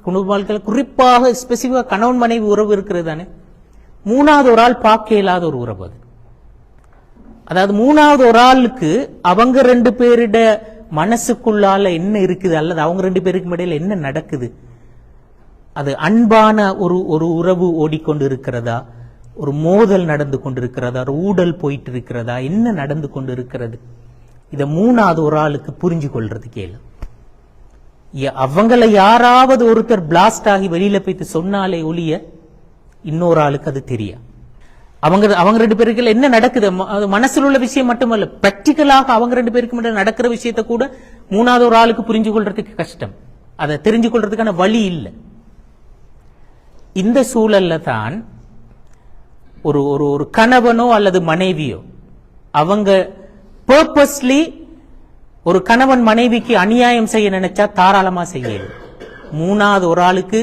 குடும்ப வாழ்க்கையில் குறிப்பாக ஸ்பெசிஃபிக்கா கணவன் மனைவி உறவு இருக்கிறது தானே. மூணாவது ஒரு ஆள் பார்க்க இயலாத ஒரு உறவு அது. அதாவது மூணாவது ஒரு ஆளுக்கு அவங்க ரெண்டு பேரிட மனசுக்குள்ளால என்ன இருக்குது அல்லது அவங்க ரெண்டு பேருக்கு இடையில என்ன நடக்குது, அது அன்பான ஒரு உறவு ஓடிக்கொண்டு இருக்கிறதா, ஒரு மோதல் நடந்து கொண்டிருக்கிறதா, ஒரு ஊடல் போயிட்டு இருக்கிறதா, என்ன நடந்து கொண்டு இருக்கிறது, இத மூணாவது ஒரு ஆளுக்கு புரிஞ்சு கொள்றது கேளு. அவங்கள யாராவது ஒருத்தர் பிளாஸ்ட் ஆகி வெளியில போயிட்டு சொன்னாலே ஒழிய இன்னொரு ஆளுக்கு அது தெரியும். அவங்க ரெண்டு பேருக்கு என்ன நடக்குது, மனசில் உள்ள விஷயம் மட்டுமல்ல, பிராக்டிக்கலாக அவங்க ரெண்டு பேருக்கு நடக்கிற விஷயத்த கூட மூணாவது ஒரு ஆளுக்கு புரிஞ்சு கொள்றதுக்கு கஷ்டம், அதை தெரிஞ்சு கொள்றதுக்கான வழி இல்லை. இந்த சூழல்ல தான் ஒரு ஒரு கணவனோ அல்லது மனைவியோ அவங்க பர்பஸ்லி ஒரு கணவன் மனைவிக்கு அநியாயம் செய்ய நினைச்சா தாராளமா செய்யணும். மூணாவது ஒரு ஆளுக்கு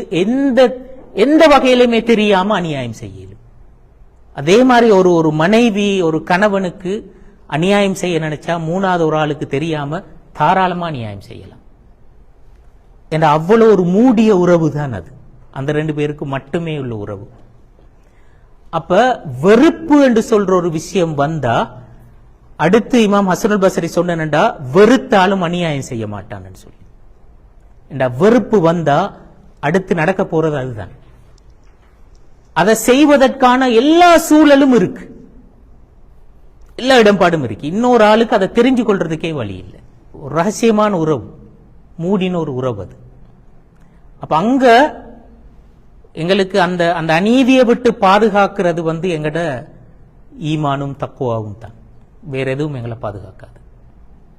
எந்த வகையிலுமே தெரியாம அநியாயம் செய்யணும். அதே மாதிரி ஒரு மனைவி ஒரு கணவனுக்கு அநியாயம் செய்ய நினைச்சா மூணாவது ஒரு ஆளுக்கு தெரியாம தாராளமா அநியாயம் செய்யலாம். என்ற அவ்வளவு ஒரு மூடிய உறவு தான் அது, அந்த ரெண்டு பேருக்கு மட்டுமே உள்ள உறவு. அப்ப வெறுப்பு என்று சொல்ற ஒரு விஷயம் வந்தா அடுத்து இமாம் ஹசனுல் பஸ்ரி சொன்னா வெறுத்தாலும் அநியாயம் செய்ய மாட்டான்னு சொல்லி. வெறுப்பு வந்தா அடுத்து நடக்க போறது அதுதான். அதை செய்வதற்கான எல்லா சூழலும் இருக்கு, எல்லா இடம்பாடும் இருக்கு. இன்னொரு ஆளுக்கு அதை தெரிஞ்சு கொள்றதுக்கே வழி இல்லை. ஒரு ரகசியமான உறவு, மூடின ஒரு உறவு அது. அப்ப அங்க எங்களுக்கு அந்த அந்த அநீதியை விட்டு பாதுகாக்கிறது எங்கட ஈமானும் தக்குவாவும் தான், வேற எதுவும் எங்களை பாதுகாக்காது.